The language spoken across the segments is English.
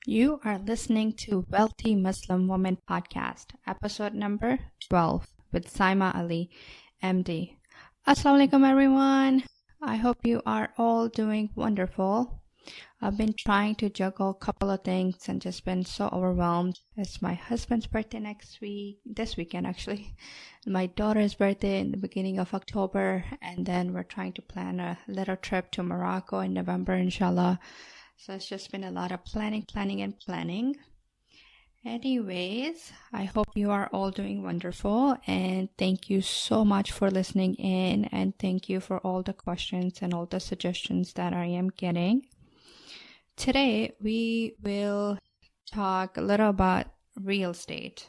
You are listening to Wealthy Muslim Woman Podcast, episode number 12 with Saima Ali, MD. Assalamu alaikum everyone. I hope you are all doing wonderful. I've been trying to juggle a couple of things and just been so overwhelmed. It's my husband's birthday this weekend actually. My daughter's birthday in the beginning of October, and then we're trying to plan a little trip to Morocco in November, inshallah. So it's just been a lot of planning. Anyways, I hope you are all doing wonderful, and thank you so much for listening in, and thank you for all the questions and all the suggestions that I am getting. Today, we will talk a little about real estate.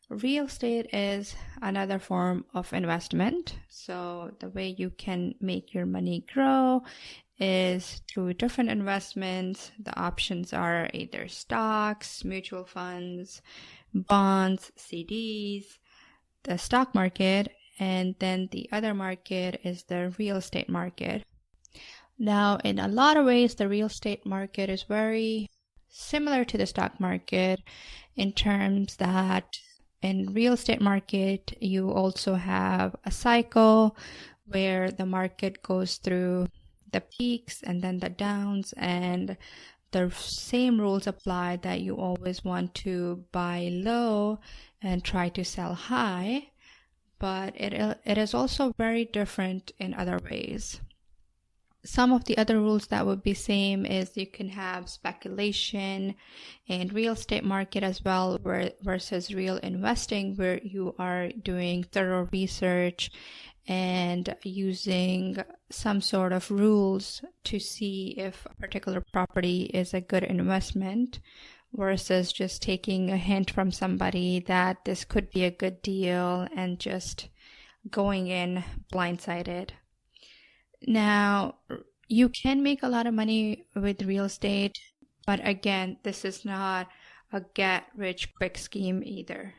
Real estate is another form of investment. So the way you can make your money grow is through different investments. The options are either stocks, mutual funds, bonds, CDs, the stock market, and then the other market is the real estate market. Now, in a lot of ways, the real estate market is very similar to the stock market in terms that in real estate market, you also have a cycle where the market goes through the peaks and then the downs, and the same rules apply that you always want to buy low and try to sell high, but it is also very different in other ways. Some of the other rules that would be same is you can have speculation in real estate market as well versus real investing, where you are doing thorough research and using some sort of rules to see if a particular property is a good investment versus just taking a hint from somebody that this could be a good deal and just going in blindsided. Now, you can make a lot of money with real estate, but again, this is not a get-rich-quick scheme either.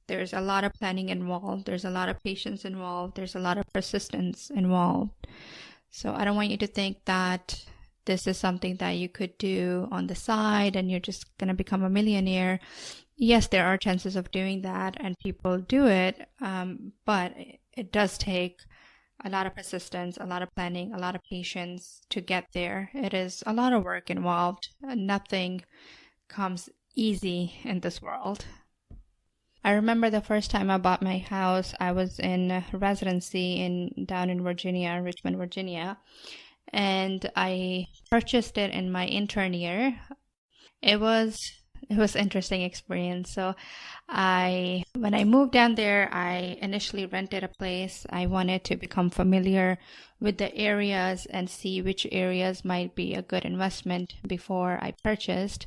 There's a lot of planning involved. There's a lot of patience involved. There's a lot of persistence involved. So I don't want you to think that this is something that you could do on the side and you're just going to become a millionaire. Yes, there are chances of doing that and people do it, but it does take a lot of persistence, a lot of planning, a lot of patience to get there. It is a lot of work involved. Nothing comes easy in this world. I remember the first time I bought my house, I was in residency down in Virginia, Richmond, Virginia, and I purchased it in my intern year. It was interesting experience. So when I moved down there, I initially rented a place. I wanted to become familiar with the areas and see which areas might be a good investment before I purchased.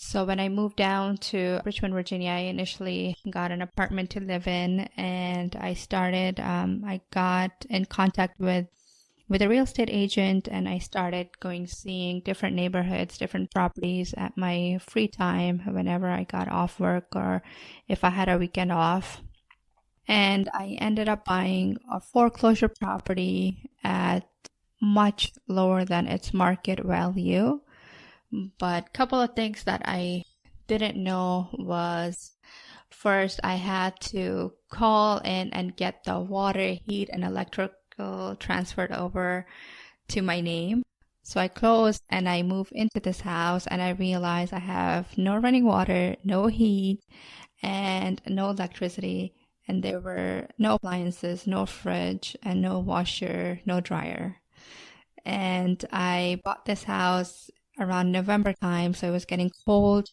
So when I moved down to Richmond, Virginia, I initially got an apartment to live in, and I got in contact with a real estate agent, and I started seeing different neighborhoods, different properties at my free time whenever I got off work or if I had a weekend off. And I ended up buying a foreclosure property at much lower than its market value. But a couple of things that I didn't know was, first, I had to call in and get the water, heat, and electrical transferred over to my name. So I closed and I moved into this house and I realized I have no running water, no heat, and no electricity. And there were no appliances, no fridge, and no washer, no dryer. And I bought this house around November time, so it was getting cold,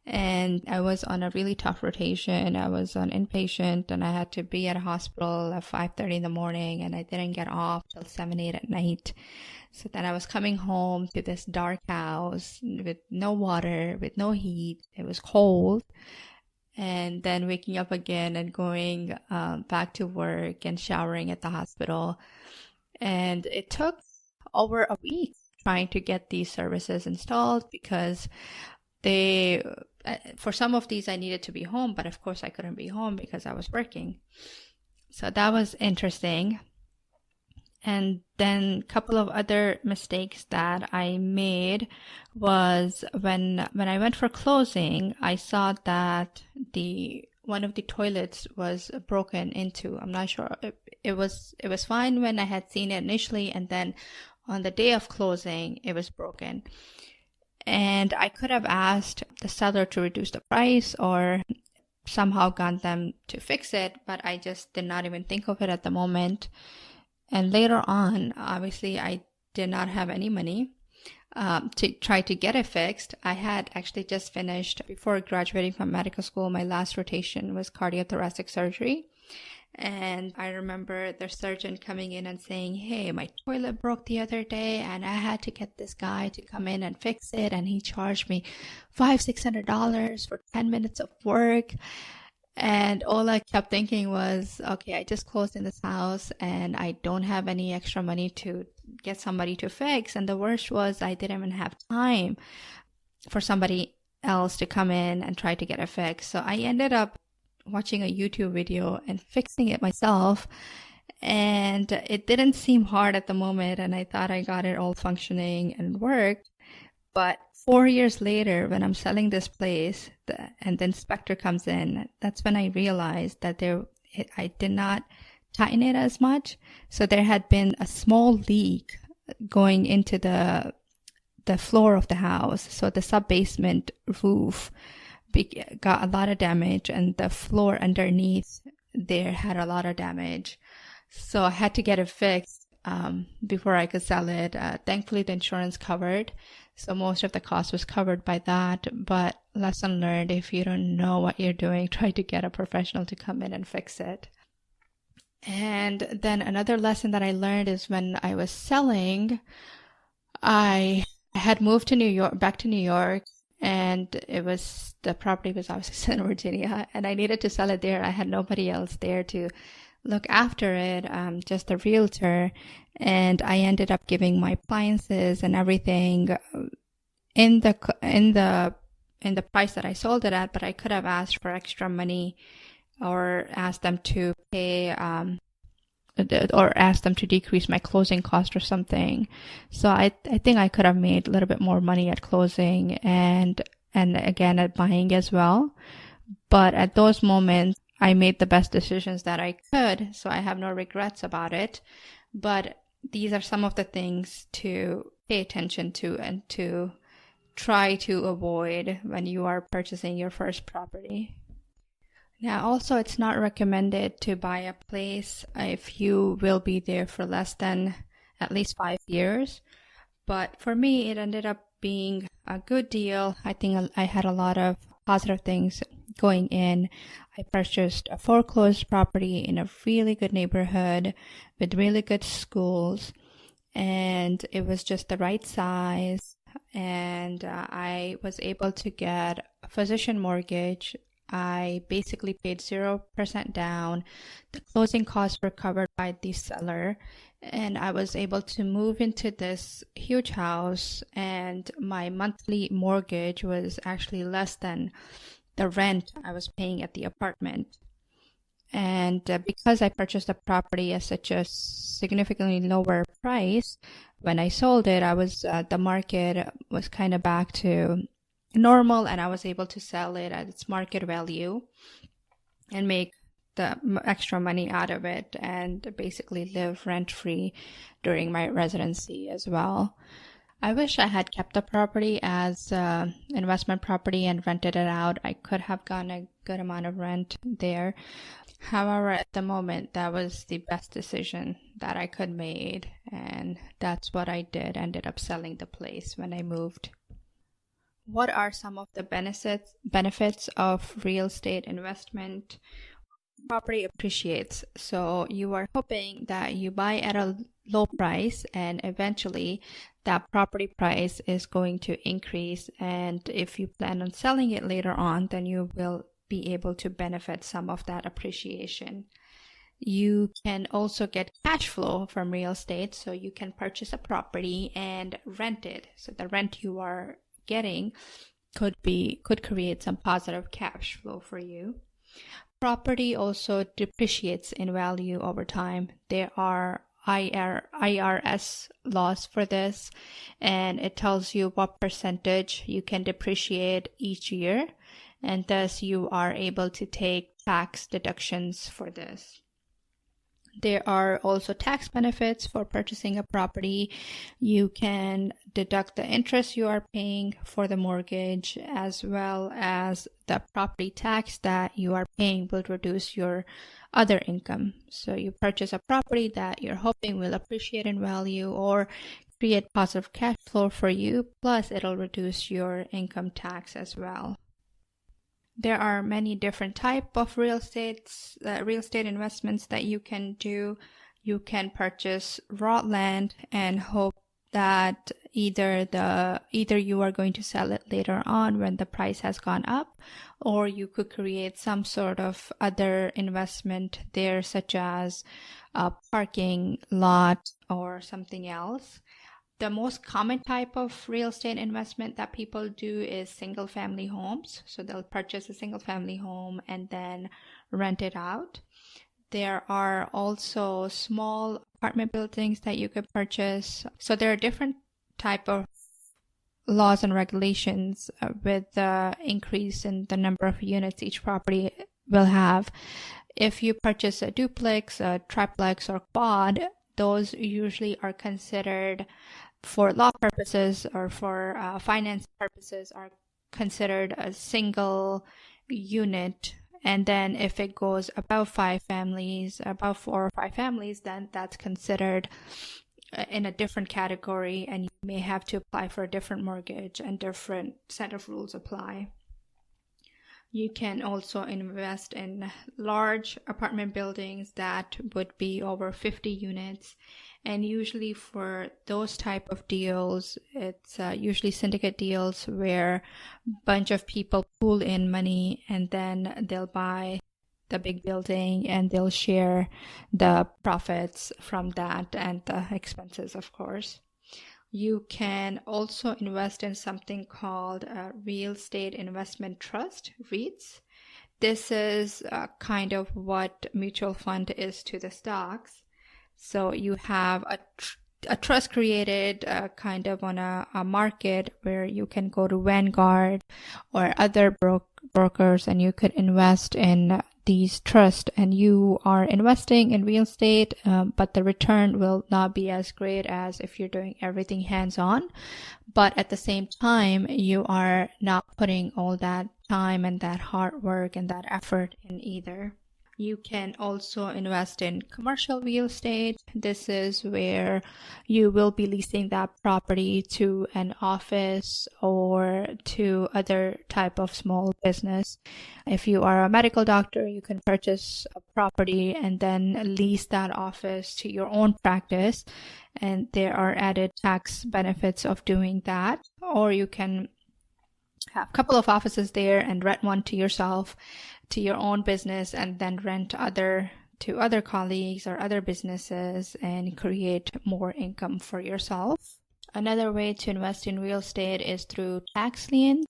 and I was on a really tough rotation. I was on inpatient, and I had to be at a hospital at 5:30 in the morning, and I didn't get off till 7, 8 at night. So then I was coming home to this dark house with no water, with no heat. It was cold. And then waking up again and going back to work and showering at the hospital. And it took over a week trying to get these services installed because for some of these I needed to be home, but of course I couldn't be home because I was working. So that was interesting. And then a couple of other mistakes that I made was when I went for closing, I saw that the one of the toilets was broken into. I'm not sure. It was fine when I had seen it initially, and then on the day of closing, it was broken. And I could have asked the seller to reduce the price or somehow got them to fix it, but I just did not even think of it at the moment. And later on, obviously, I did not have any money to try to get it fixed. I had actually just finished, before graduating from medical school, my last rotation was cardiothoracic surgery. And I remember the surgeon coming in and saying, hey, my toilet broke the other day and I had to get this guy to come in and fix it. And he charged me $600 for 10 minutes of work. And all I kept thinking was, okay, I just closed in this house and I don't have any extra money to get somebody to fix. And the worst was I didn't even have time for somebody else to come in and try to get it fixed. So I ended up watching a YouTube video and fixing it myself. And it didn't seem hard at the moment. And I thought I got it all functioning and worked. But 4 years later, when I'm selling this place and the inspector comes in, that's when I realized that I did not tighten it as much. So there had been a small leak going into the floor of the house. So the sub-basement roof got a lot of damage, and the floor underneath there had a lot of damage. So I had to get it fixed before I could sell it. Thankfully, the insurance covered. So most of the cost was covered by that. But lesson learned, if you don't know what you're doing, try to get a professional to come in and fix it. And then another lesson that I learned is when I was selling, I had moved to New York, back to New York, and the property was obviously in Virginia, and I needed to sell it there. I had nobody else there to look after it, just a realtor. And I ended up giving my appliances and everything in the price that I sold it at, but I could have asked for extra money or asked them to pay or ask them to decrease my closing cost or something. So I think I could have made a little bit more money at closing and again at buying as well. But at those moments, I made the best decisions that I could, so I have no regrets about it. But these are some of the things to pay attention to and to try to avoid when you are purchasing your first property. Now, also, it's not recommended to buy a place if you will be there for less than at least 5 years. But for me, it ended up being a good deal. I think I had a lot of positive things going in. I purchased a foreclosed property in a really good neighborhood with really good schools, and it was just the right size. And I was able to get a physician mortgage. I basically paid 0% down. The closing costs were covered by the seller, and I was able to move into this huge house, and my monthly mortgage was actually less than the rent I was paying at the apartment. And because I purchased the property at such a significantly lower price, when I sold it, the market was kind of back to normal, and I was able to sell it at its market value and make the extra money out of it and basically live rent-free during my residency as well. I wish I had kept the property as investment property and rented it out. I could have gotten a good amount of rent there. However, at the moment, that was the best decision that I could made, and that's what I did. Ended up selling the place when I moved. What are some of the benefits of real estate investment? Property appreciates. So you are hoping that you buy at a low price and eventually that property price is going to increase. And if you plan on selling it later on, then you will be able to benefit some of that appreciation. You can also get cash flow from real estate. So you can purchase a property and rent it. So the rent you are getting could create some positive cash flow for you. Property also depreciates in value over time. There are IRS laws for this, and it tells you what percentage you can depreciate each year, and thus you are able to take tax deductions for this. There are also tax benefits for purchasing a property. You can deduct the interest you are paying for the mortgage, as well as the property tax that you are paying will reduce your other income. So you purchase a property that you're hoping will appreciate in value or create positive cash flow for you, plus it'll reduce your income tax as well. There are many different type of real estate investments that you can do. You can purchase raw land and hope that either you are going to sell it later on when the price has gone up, or you could create some sort of other investment there, such as a parking lot or something else. The most common type of real estate investment that people do is single family homes. So they'll purchase a single family home and then rent it out. There are also small apartment buildings that you could purchase. So there are different type of laws and regulations with the increase in the number of units each property will have. If you purchase a duplex, a triplex, or quad, those usually are considered, for law purposes or for finance purposes, are considered a single unit. And then if it goes above 4 or 5 families, then that's considered in a different category, and you may have to apply for a different mortgage and different set of rules apply. You can also invest in large apartment buildings that would be over 50 units. And usually for those type of deals, it's usually syndicate deals where a bunch of people pool in money and then they'll buy the big building and they'll share the profits from that and the expenses, of course. You can also invest in something called a real estate investment trust, REITs. This is kind of what mutual fund is to the stocks. So you have a trust created kind of on a market where you can go to Vanguard or other brokers and you could invest in these trusts, and you are investing in real estate, but the return will not be as great as if you're doing everything hands-on. But at the same time, you are not putting all that time and that hard work and that effort in either. You can also invest in commercial real estate. This is where you will be leasing that property to an office or to other type of small business. If you are a medical doctor, you can purchase a property and then lease that office to your own practice. And there are added tax benefits of doing that. Or you can have a couple of offices there and rent one to yourself, to your own business, and then rent to other colleagues or other businesses and create more income for yourself. Another way to invest in real estate is through tax liens.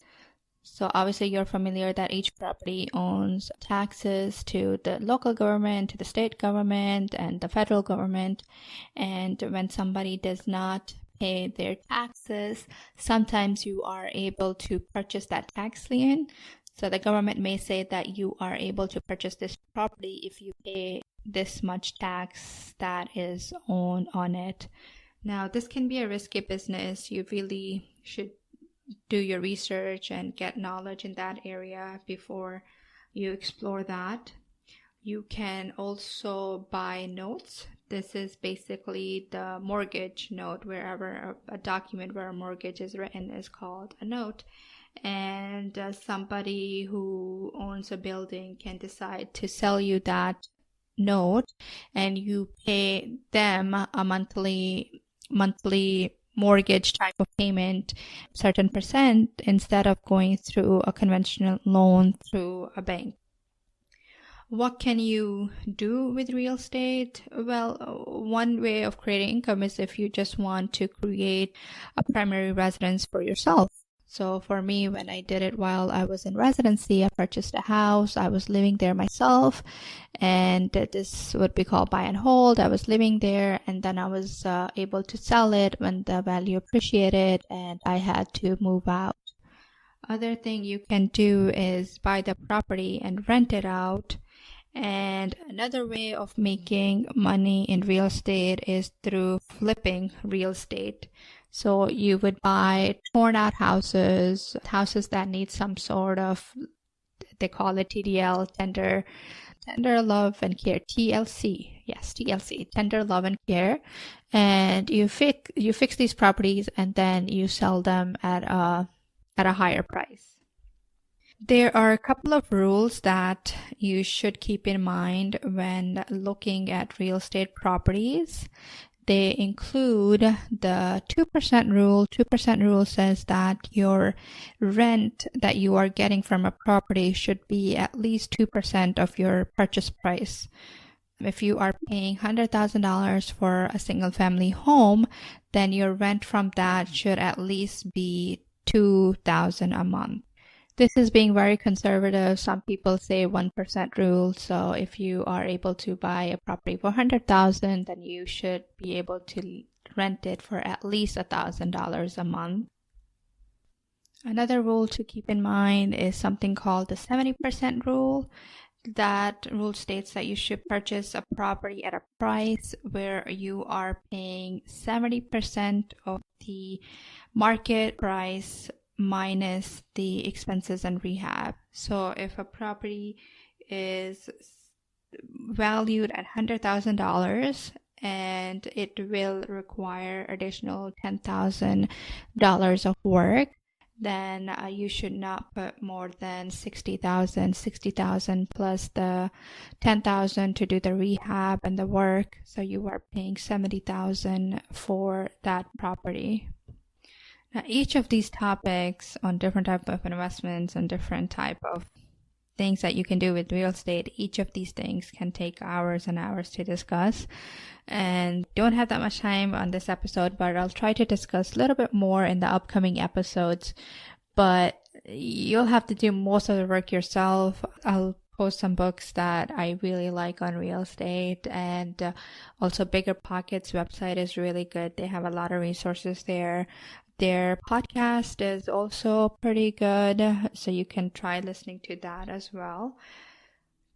So obviously you're familiar that each property owns taxes to the local government, to the state government, and the federal government. And when somebody does not pay their taxes, sometimes you are able to purchase that tax lien. So the government may say that you are able to purchase this property if you pay this much tax that is owed on it. Now, this can be a risky business. You really should do your research and get knowledge in that area before you explore that. You can also buy notes. This is basically the mortgage note. Wherever a document where a mortgage is written is called a note. And somebody who owns a building can decide to sell you that note, and you pay them a monthly mortgage type of payment, certain percent, instead of going through a conventional loan through a bank. What can you do with real estate? Well, one way of creating income is if you just want to create a primary residence for yourself. So for me, when I did it while I was in residency, I purchased a house. I was living there myself, and this would be called buy and hold. I was living there, and then I was able to sell it when the value appreciated, and I had to move out. Other thing you can do is buy the property and rent it out. And another way of making money in real estate is through flipping real estate. So you would buy torn out houses that need some sort of, they call it TDL, tender love and care, TLC. Yes, TLC, tender love and care. And you fix these properties and then you sell them at a higher price. There are a couple of rules that you should keep in mind when looking at real estate properties. They include the 2% rule. 2% rule says that your rent that you are getting from a property should be at least 2% of your purchase price. If you are paying $100,000 for a single family home, then your rent from that should at least be $2,000 a month. This is being very conservative. Some people say 1% rule. So if you are able to buy a property for $100,000, then you should be able to rent it for at least $1,000 a month. Another rule to keep in mind is something called the 70% rule. That rule states that you should purchase a property at a price where you are paying 70% of the market price minus the expenses and rehab. So if a property is valued at $100,000 and it will require additional $10,000 of work, then you should not put more than $60,000 plus the $10,000 to do the rehab and the work. So you are paying $70,000 for that property. Now, each of these topics on different type of investments and different type of things that you can do with real estate, each of these things can take hours and hours to discuss. And don't have that much time on this episode, but I'll try to discuss a little bit more in the upcoming episodes. But you'll have to do most of the work yourself. I'll post some books that I really like on real estate, and also Bigger Pockets website is really good. They have a lot of resources there. Their podcast is also pretty good, so you can try listening to that as well.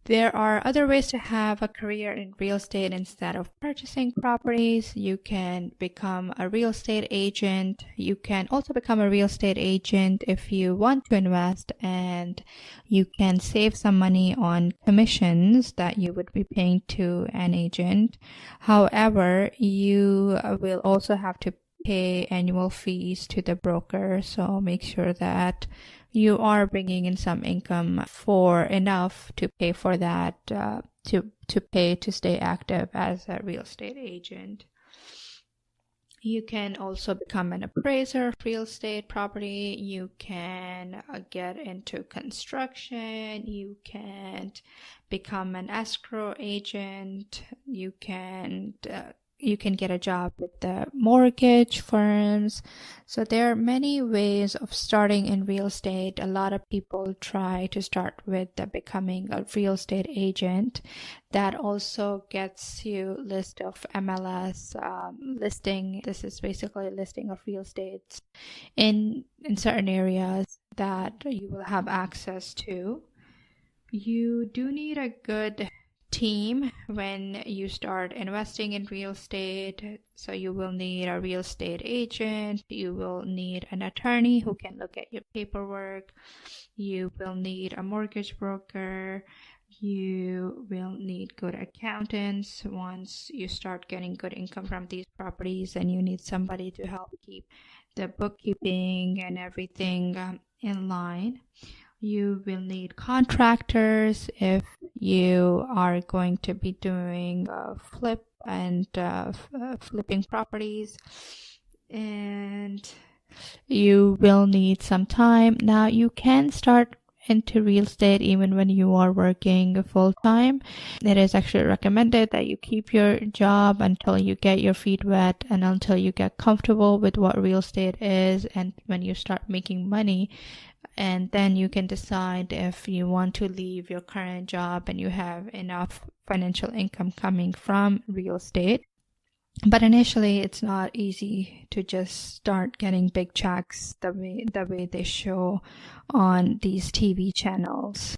There are other ways to have a career in real estate instead of purchasing properties. You can become a real estate agent. You can also become a real estate agent if you want to invest, and you can save some money on commissions that you would be paying to an agent. However, you will also have to pay annual fees to the broker, so make sure that you are bringing in some income for enough to pay for that, to pay to stay active as a real estate agent. You can also become an appraiser of real estate property. You can get into construction. You can become an escrow agent. You can get a job with the mortgage firms. So there are many ways of starting in real estate. A lot of people try to start with becoming a real estate agent. That also gets you list of MLS listing. This is basically a listing of real estates in certain areas that you will have access to. You do need a good team when you start investing in real estate. So you will need a real estate agent, you will need an attorney who can look at your paperwork, you will need a mortgage broker, you will need good accountants once you start getting good income from these properties, and you need somebody to help keep the bookkeeping and everything in line. You will need contractors if you are going to be doing flip and flipping properties, and you will need some time. Now you can start into real estate even when you are working full time. It is actually recommended that you keep your job until you get your feet wet and until you get comfortable with what real estate is, and when you start making money, and then you can decide if you want to leave your current job and you have enough financial income coming from real estate. But initially, it's not easy to just start getting big checks the way they show on these TV channels.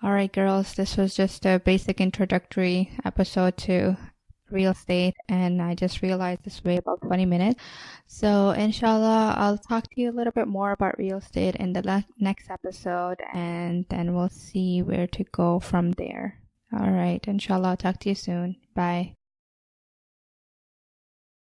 All right, girls, this was just a basic introductory episode to real estate, and I just realized this way about 20 minutes. So inshallah, I'll talk to you a little bit more about real estate in the next episode, and then we'll see where to go from there. All right, inshallah, I'll talk to you soon. Bye.